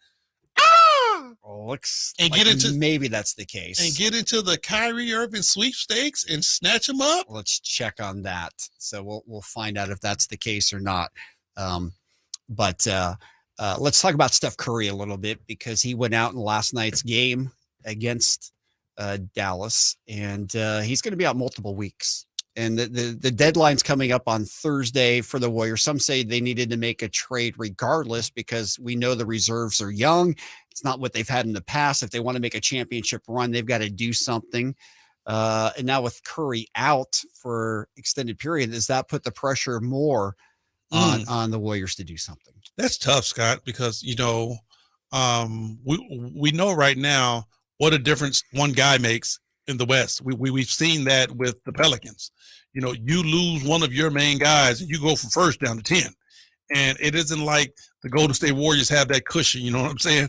Looks and like get into maybe that's the case and get into the Kyrie Irving sweepstakes and snatch him up. Let's check on that. So we'll find out if that's the case or not. But let's talk about Steph Curry a little bit because he went out in last night's game against Dallas, and he's going to be out multiple weeks. And the deadline's coming up on Thursday for the Warriors. Some say they needed to make a trade regardless because we know the reserves are young. It's not what they've had in the past. If they want to make a championship run, they've got to do something. And now with Curry out for extended period, does that put the pressure more on the Warriors to do something? That's tough, Scott, because, we know right now what a difference one guy makes in the West. We've seen that with the Pelicans. You lose one of your main guys and you go from first down to 10. And it isn't like the Golden State Warriors have that cushion. You know what I'm saying?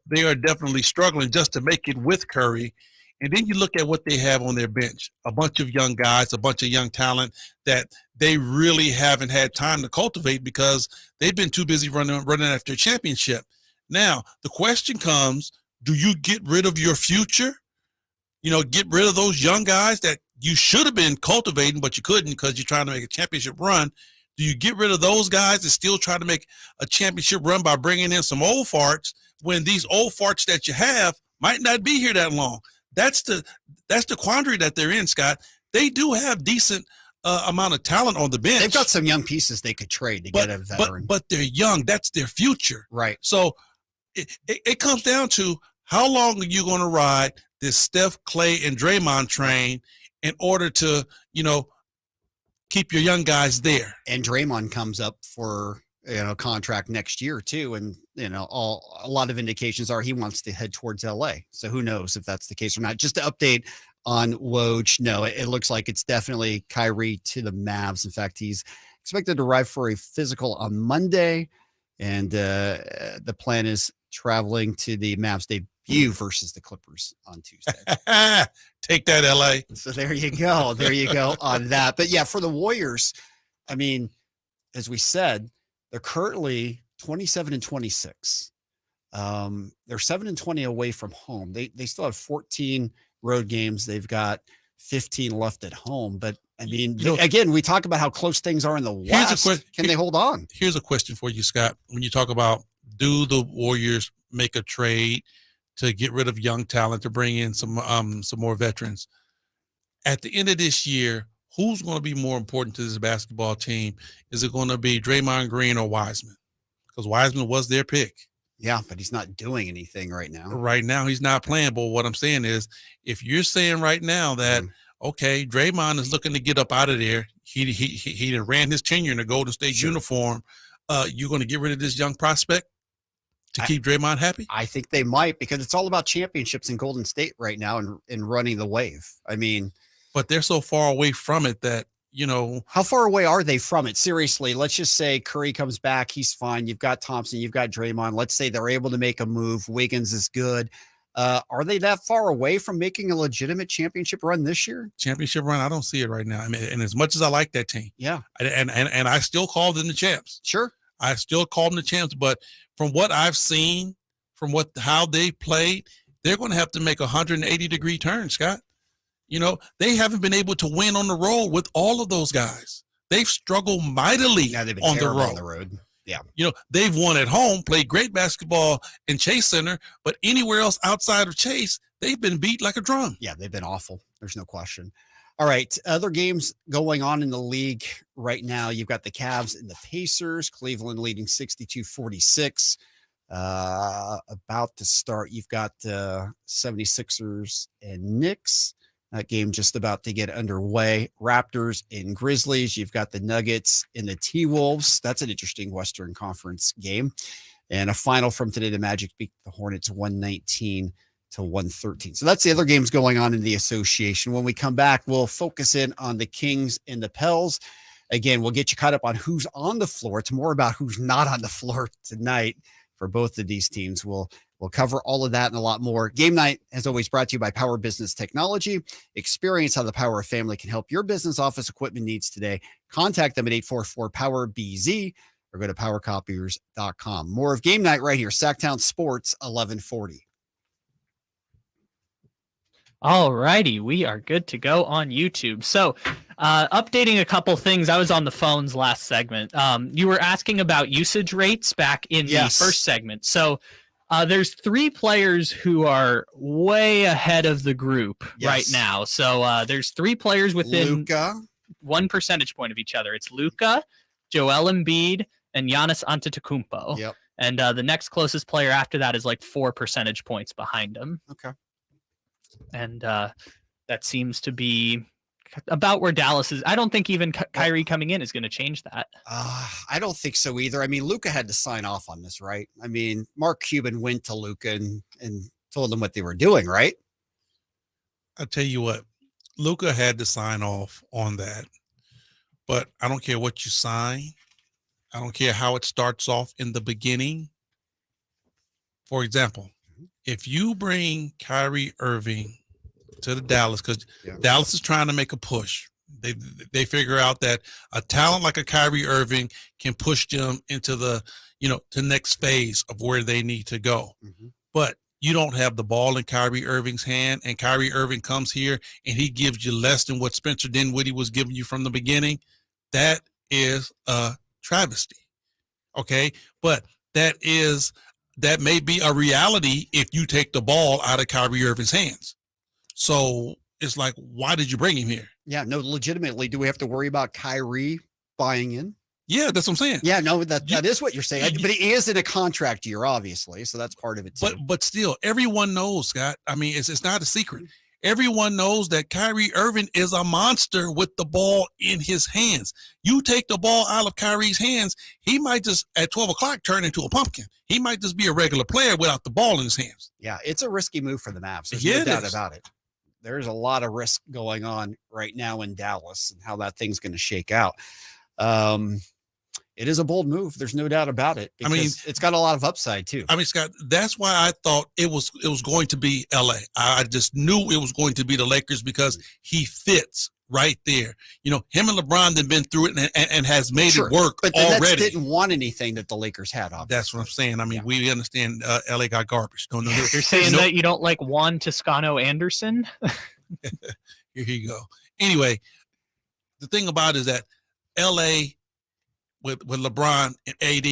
They are definitely struggling just to make it with Curry. And then you look at what they have on their bench, a bunch of young guys, a bunch of young talent that they really haven't had time to cultivate because they've been too busy running after a championship. Now, the question comes, do you get rid of your future? Get rid of those young guys that you should have been cultivating, but you couldn't because you're trying to make a championship run. Do you get rid of those guys and still try to make a championship run by bringing in some old farts when these old farts that you have might not be here that long? That's the quandary that they're in, Scott. They do have decent amount of talent on the bench. They've got some young pieces they could trade to get a veteran. But they're young. That's their future. Right. So it comes down to how long are you going to ride this Steph, Clay, and Draymond train in order to, keep your young guys there. And Draymond comes up for contract next year too, and a lot of indications are he wants to head towards LA. So who knows if that's the case or not. Just to update on Woj, no, it looks like it's definitely Kyrie to the Mavs. In fact, he's expected to arrive for a physical on Monday, and the plan is traveling to the Mavs debut versus the Clippers on Tuesday. Take that, LA. So there you go. There you go on that. But yeah, for the Warriors, I mean, as we said, they're currently 27-26. They're 7-20 away from home. They still have 14 road games. They've got 15 left at home. But I mean, again, we talk about how close things are in the West. Can they hold on? Here's a question for you, Scott. When you talk about, do the Warriors make a trade to get rid of young talent to bring in some more veterans? At the end of this year, who's going to be more important to this basketball team? Is it going to be Draymond Green or Wiseman? Because Wiseman was their pick. Yeah, but he's not doing anything right now. Right now, he's not playing. But what I'm saying is, if you're saying right now that, okay, Draymond is looking to get up out of there, he ran his tenure in a Golden State uniform, you're going to get rid of this young prospect to keep Draymond happy? I think they might, because it's all about championships in Golden State right now and running the wave. I mean, but they're so far away from it that, how far away are they from it? Seriously, let's just say Curry comes back. He's fine. You've got Thompson. You've got Draymond. Let's say they're able to make a move. Wiggins is good. Are they that far away from making a legitimate championship run this year? Championship run? I don't see it right now. I mean, and as much as I like that team. Yeah. And I still call them the champs. Sure. I still call them the champs, but from what I've seen, from how they played, they're going to have to make a 180-degree turn, Scott. They haven't been able to win on the road with all of those guys. They've struggled mightily they've been on the road. On the road. Yeah. They've won at home, played great basketball in Chase Center, but anywhere else outside of Chase, they've been beat like a drum. Yeah, they've been awful. There's no question. All right, other games going on in the league right now. You've got the Cavs and the Pacers. Cleveland leading 62-46. About to start. You've got 76ers and Knicks. That game just about to get underway. Raptors and Grizzlies. You've got the Nuggets and the T-Wolves. That's an interesting Western Conference game. And a final from today, the Magic beat the Hornets 119-113. So that's the other games going on in the association. When we come back, we'll focus in on the Kings and the Pels. Again, we'll get you caught up on who's on the floor. It's more about who's not on the floor tonight for both of these teams. We'll cover all of that and a lot more. Game night, as always, brought to you by Power Business Technology. Experience how the power of family can help your business office equipment needs today. Contact them at 844-POWER-BZ or go to powercopiers.com. More of Game Night right here, Sactown Sports 1140. All righty, we are good to go on YouTube. So, updating a couple things. I was on the phones last segment. You were asking about usage rates back in the first segment. So, There's 3 players who are way ahead of the group right now. So there's 3 players within Luka, 1 percentage point of each other. It's Luka, Joel Embiid, and Giannis Antetokounmpo. Yep. And the next closest player after that is like 4 percentage points behind him. Okay. And that seems to be about where Dallas is. I don't think even Kyrie coming in is going to change that. I don't think so either. I mean, Luka had to sign off on this, right? I mean, Mark Cuban went to Luka and told them what they were doing, right? I'll tell you what, Luka had to sign off on that. But I don't care what you sign. I don't care how it starts off in the beginning. For example, if you bring Kyrie Irving to the Dallas, because Dallas is trying to make a push. They figure out that a talent like a Kyrie Irving can push them into the, the next phase of where they need to go. Mm-hmm. But you don't have the ball in Kyrie Irving's hand, and Kyrie Irving comes here and he gives you less than what Spencer Dinwiddie was giving you from the beginning. That is a travesty. Okay. But that may be a reality if you take the ball out of Kyrie Irving's hands. So it's like, why did you bring him here? Yeah, no, legitimately, do we have to worry about Kyrie buying in? Yeah, that's what I'm saying. Yeah, no, that is what you're saying. But he is in a contract year, obviously, so that's part of it too. But still, everyone knows, Scott. I mean, it's not a secret. Everyone knows that Kyrie Irving is a monster with the ball in his hands. You take the ball out of Kyrie's hands, he might just, at 12 o'clock, turn into a pumpkin. He might just be a regular player without the ball in his hands. Yeah, it's a risky move for the Mavs. There's no doubt about it. There's a lot of risk going on right now in Dallas and how that thing's going to shake out. It is a bold move. There's no doubt about it. I mean, it's got a lot of upside too. I mean, Scott, that's why I thought it was going to be LA. I just knew it was going to be the Lakers because he fits right there. Him and LeBron have been through it and has made it work but the already. Nets didn't want anything that the Lakers had. Obviously. That's what I'm saying. I mean, we understand LA got garbage. No. You're saying that you don't like Juan Toscano Anderson? Here you go. Anyway, the thing about it is that LA with LeBron and AD,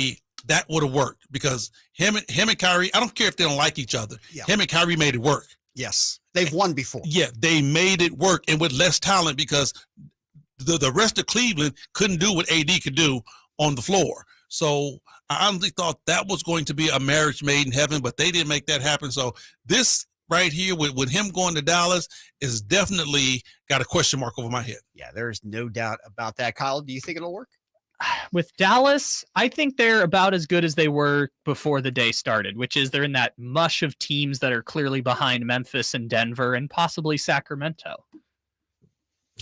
that would have worked because him and Kyrie, I don't care if they don't like each other. Yeah. Him and Kyrie made it work. Yes. They've won before. Yeah, they made it work and with less talent because the rest of Cleveland couldn't do what AD could do on the floor. So I honestly thought that was going to be a marriage made in heaven, but they didn't make that happen. So this right here with him going to Dallas is definitely got a question mark over my head. Yeah, there's no doubt about that. Kyle, do you think it'll work? With Dallas, I think they're about as good as they were before the day started, which is they're in that mush of teams that are clearly behind Memphis and Denver and possibly Sacramento.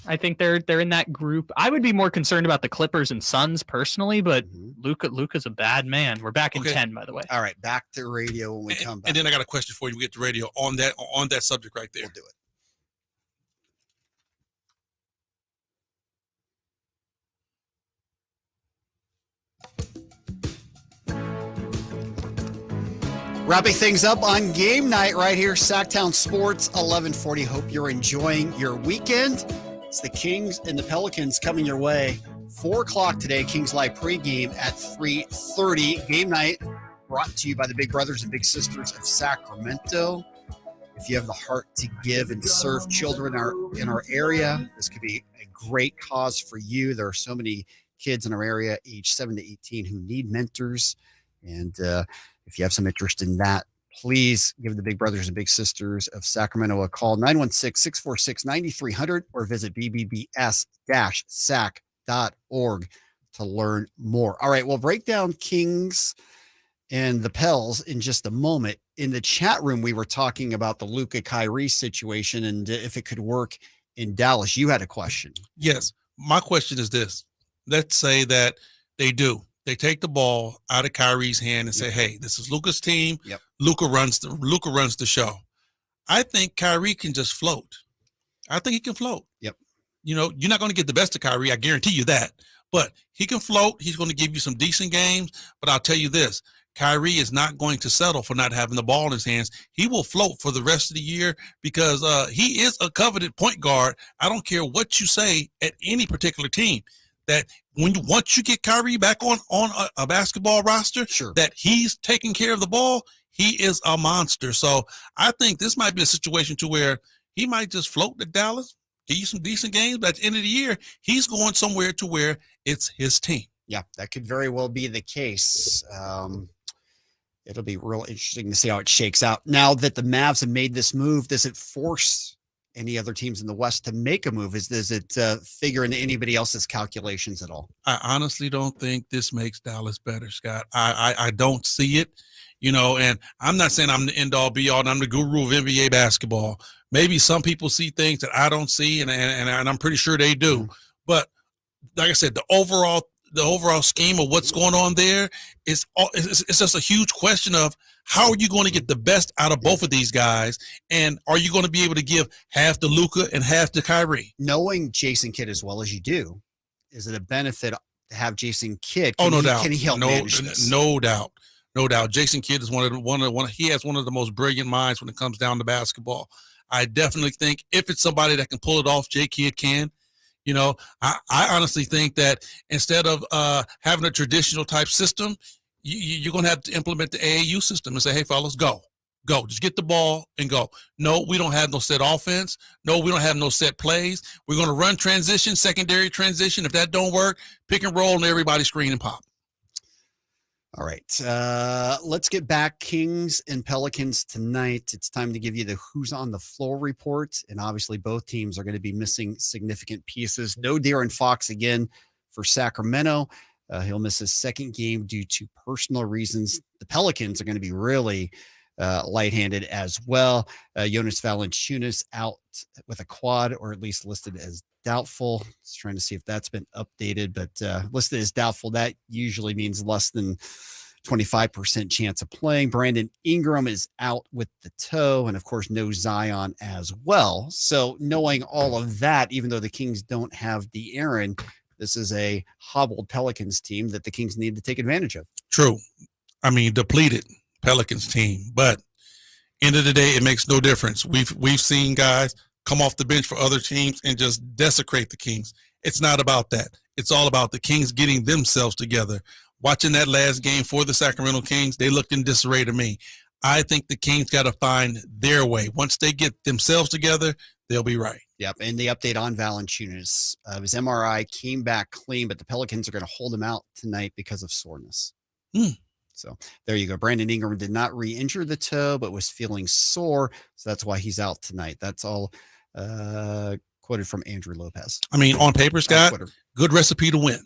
I think they're in that group. I would be more concerned about the Clippers and Suns personally, but Luka's a bad man. We're back in 10, by the way. All right, back to radio when we come back. And then I got a question for you. We get to radio on that subject right there. We'll do it. Wrapping things up on game night right here, Sactown Sports 1140. Hope you're enjoying your weekend. It's the Kings and the Pelicans coming your way. 4 o'clock today, Kings Live pregame at 3:30. Game night brought to you by the Big Brothers and Big Sisters of Sacramento. If you have the heart to give and serve children in our area, this could be a great cause for you. There are so many kids in our area, age 7 to 18, who need mentors. And if you have some interest in that, please give the Big Brothers and Big Sisters of Sacramento a call, 916-646-9300, or visit bbbs-sac.org to learn more. All right, we'll break down Kings and the Pels in just a moment. In the chat room, we were talking about the Luka Kyrie situation and if it could work in Dallas. You had a question. Yes. My question is this. Let's say that they do. They take the ball out of Kyrie's hand and say, hey, this is Luka's team. Yep. Luka runs the show. I think Kyrie can just float. I think he can float. Yep. You're not going to get the best of Kyrie. I guarantee you that. But he can float. He's going to give you some decent games. But I'll tell you this. Kyrie is not going to settle for not having the ball in his hands. He will float for the rest of the year because he is a coveted point guard. I don't care what you say at any particular team. That once you get Kyrie back on a basketball roster, sure, that he's taking care of the ball, He is a monster. So I think this might be a situation to where he might just float to Dallas, give you some decent games, but at the end of the year, he's going somewhere to where it's his team. Yeah, that could very well be the case. It'll be real interesting to see how it shakes out. Now that the Mavs have made this move, does it force any other teams in the West to make a move? Does it figure into anybody else's calculations at all? I honestly don't think this makes Dallas better, Scott. I don't see it, and I'm not saying I'm the end all be all and I'm the guru of NBA basketball. Maybe some people see things that I don't see, and I'm pretty sure they do. Mm-hmm. But like I said, the overall scheme of what's going on there is it's just a huge question of how are you going to get the best out of both of these guys, and are you going to be able to give half to Luka and half to Kyrie? Knowing Jason Kidd as well as you do, is it a benefit to have Jason Kidd? No doubt. Can he help manage this? No doubt. Jason Kidd is he has one of the most brilliant minds when it comes down to basketball. I definitely think if it's somebody that can pull it off, J Kidd can. I honestly think that instead of having a traditional type system, you're going to have to implement the AAU system and say, hey, fellas, go. Just get the ball and go. No, we don't have no set offense. No, we don't have no set plays. We're going to run transition, secondary transition. If that don't work, pick and roll and everybody screen and pop. All right. Let's get back. Kings and Pelicans tonight. It's time to give you the who's on the floor report. And obviously both teams are going to be missing significant pieces. No De'Aaron Fox again for Sacramento. He'll miss his second game due to personal reasons. The Pelicans are going to be really light-handed as well. Jonas Valanciunas out with a quad, or at least listed as doubtful. Just trying to see if that's been updated, but listed as doubtful. That usually means less than 25% chance of playing. Brandon Ingram is out with the toe, and of course, no Zion as well. So knowing all of that, even though the Kings don't have De'Aaron, this is a hobbled Pelicans team that the Kings need to take advantage of. True. I mean, depleted Pelicans team, but end of the day, it makes no difference. We've seen guys come off the bench for other teams and just desecrate the Kings. It's not about that. It's all about the Kings getting themselves together. Watching that last game for the Sacramento Kings, they looked in disarray to me. I think the Kings got to find their way. Once they get themselves together, they'll be right. Yep, and the update on Valanciunas. His MRI came back clean, but the Pelicans are going to hold him out tonight because of soreness. So there you go. Brandon Ingram did not re-injure the toe, but was feeling sore, so that's why he's out tonight. That's all quoted from Andrew Lopez. I mean, on paper, Scott, good recipe to win.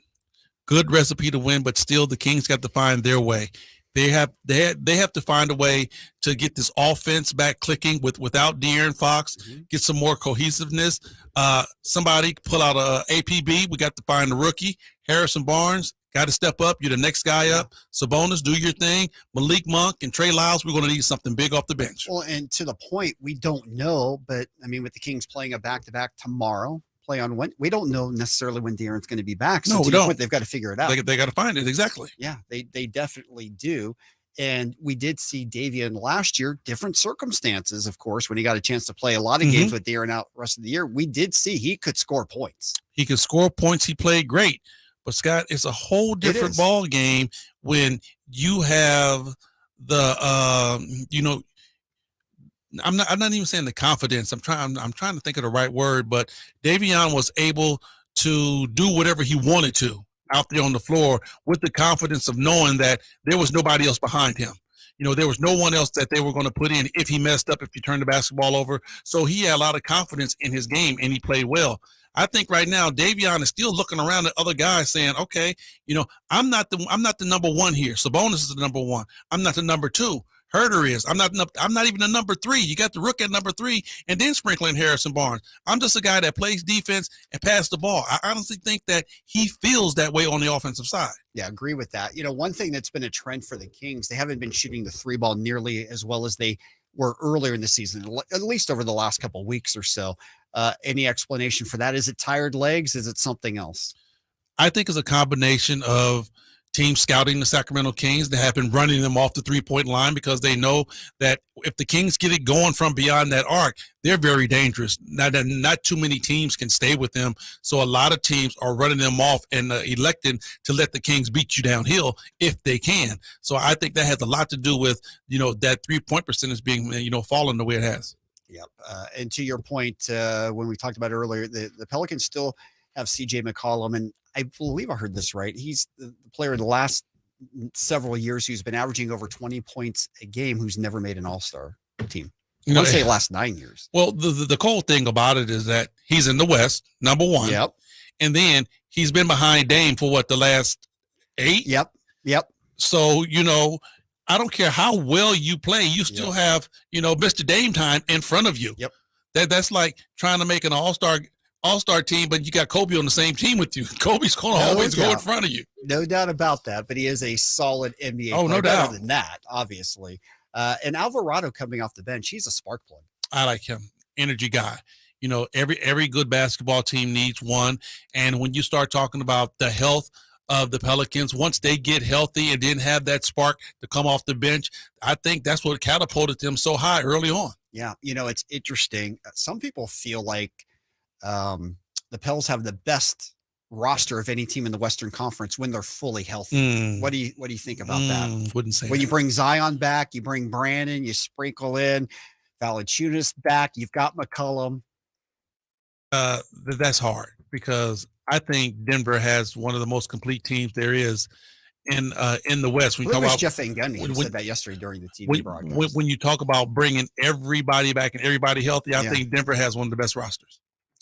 Good recipe to win, but still the Kings got to find their way. They have to find a way to get this offense back clicking without De'Aaron Fox, get some more cohesiveness. Somebody pull out a APB. We got to find a rookie. Harrison Barnes got to step up. You're the next guy up. Sabonis, do your thing. Malik Monk and Trey Lyles, we're going to need something big off the bench. Well, and to the point, we don't know, but I mean, with the Kings playing a back-to-back tomorrow, play on when we don't know necessarily when De'Aaron's going to be back. So no, we don't. They've got to figure it out. They got to find it. Exactly. Yeah, they definitely do. And we did see Davion last year, different circumstances, of course, when he got a chance to play a lot of games with De'Aaron out the rest of the year. We did see he could score points. He could score points. He played great. But, Scott, it's a whole different ball game when you have the, I'm not even saying the confidence. I'm trying to think of the right word, but Davion was able to do whatever he wanted to out there on the floor with the confidence of knowing that there was nobody else behind him. There was no one else that they were going to put in if he messed up, if he turned the basketball over. So he had a lot of confidence in his game, and he played well. I think right now Davion is still looking around at other guys saying, okay, I'm not the number one here. Sabonis is the number one. I'm not the number two. Herter is. I'm not even the number three. You got the rook at number three, and then sprinkling Harrison Barnes. I'm just a guy that plays defense and passes the ball. I honestly think that he feels that way on the offensive side. Yeah, agree with that. One thing that's been a trend for the Kings, they haven't been shooting the three ball nearly as well as they were earlier in the season, at least over the last couple of weeks or so. Any explanation for that? Is it tired legs? Is it something else? I think it's a combination of teams scouting the Sacramento Kings. They have been running them off the three-point line because they know that if the Kings get it going from beyond that arc, they're very dangerous. Not too many teams can stay with them, so a lot of teams are running them off and electing to let the Kings beat you downhill if they can. So I think that has a lot to do with, that three-point percentage being, falling the way it has. Yep. And to your point, when we talked about earlier, the Pelicans still have CJ McCollum, and I believe I heard this right. He's the player in the last several years who's been averaging over 20 points a game who's never made an all-star team. I want to say last 9 years. Well, the cool thing about it is that he's in the West, number one. Yep. And then he's been behind Dame for the last 8? Yep. So, I don't care how well you play, you still have, Mr. Dame time in front of you. Yep. That's like trying to make an all-star team, but you got Kobe on the same team with you. Kobe's going to always go in front of you. No doubt about that, but he is a solid NBA player. No doubt. Better than that, obviously. And Alvarado coming off the bench, he's a spark plug. I like him. Energy guy. Every good basketball team needs one. And when you start talking about the health of the Pelicans, once they get healthy and didn't have that spark to come off the bench, I think that's what catapulted them so high early on. Yeah, it's interesting. Some people feel like the Pels have the best roster of any team in the Western Conference when they're fully healthy. What do you think about that? Wouldn't say when that. You bring Zion back, you bring Brandon, you sprinkle in Valanciunas back, you've got McCollum. That's hard because I think Denver has one of the most complete teams there is in the West. When you talk about Jeff Van Gundy said that yesterday during the TV broadcast. When you talk about bringing everybody back and everybody healthy, I think Denver has one of the best rosters.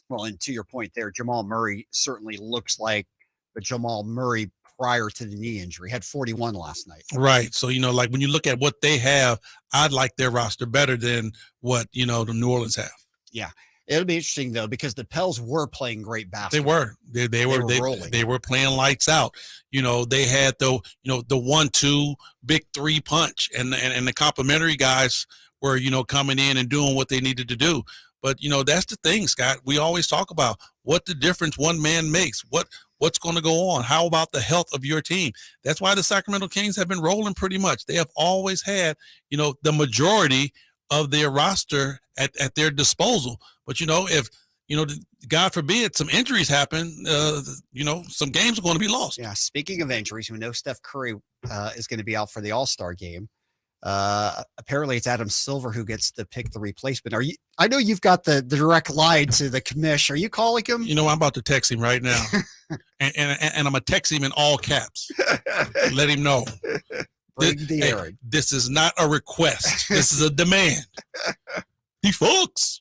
Well, and to your point there, Jamal Murray certainly looks like the Jamal Murray prior to the knee injury. Had 41 last night. Right. So, like when you look at what they have, I'd like their roster better than what, the New Orleans have. Yeah. It'll be interesting, though, because the Pels were playing great basketball. They were rolling. They were playing lights out. They had the 1-2 big 3 punch and the complimentary guys were, coming in and doing what they needed to do. But, that's the thing, Scott. We always talk about what the difference one man makes, what's going to go on. How about the health of your team? That's why the Sacramento Kings have been rolling pretty much. They have always had, the majority of their roster at their disposal. But, if, God forbid, some injuries happen, some games are going to be lost. Yeah, speaking of injuries, we know Steph Curry is going to be out for the All-Star game. Apparently it's Adam Silver who gets to pick the replacement. I know you've got the direct line to the commish. Are you calling him? I'm about to text him right now. and I'm going to text him in all caps. Let him know. This is not a request. This is a demand. He fucks.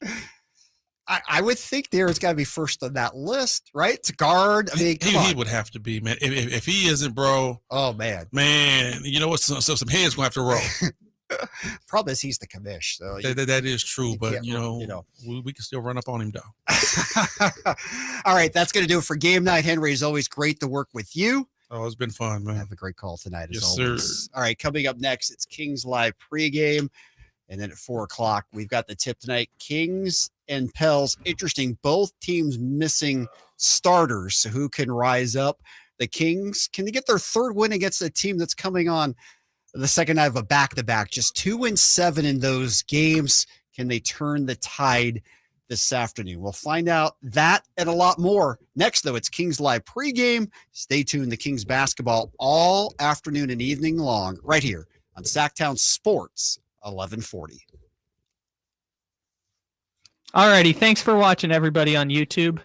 I would think there's got to be first on that list, right? It's a guard. I mean, he would have to be, man. If he isn't, bro. Oh, man. You know what? So some heads going to have to roll. Problem is he's the commish. So that is true, but, we can still run up on him, though. All right, that's going to do it for game night. Henry, it's always great to work with you. Oh, it's been fun, man. Have a great call tonight, as yes, always. Sir. All right, coming up next, it's Kings Live pregame. And then at 4 o'clock, we've got the tip tonight. Kings and Pels. Interesting. Both teams missing starters. So who can rise up? The Kings, can they get their third win against a team that's coming on the second night of a back-to-back? Just 2-7 in those games. Can they turn the tide this afternoon? We'll find out that and a lot more. Next, though, it's Kings Live pregame. Stay tuned. The Kings basketball all afternoon and evening long right here on Sactown Sports 1140. Alrighty, thanks for watching, everybody on YouTube.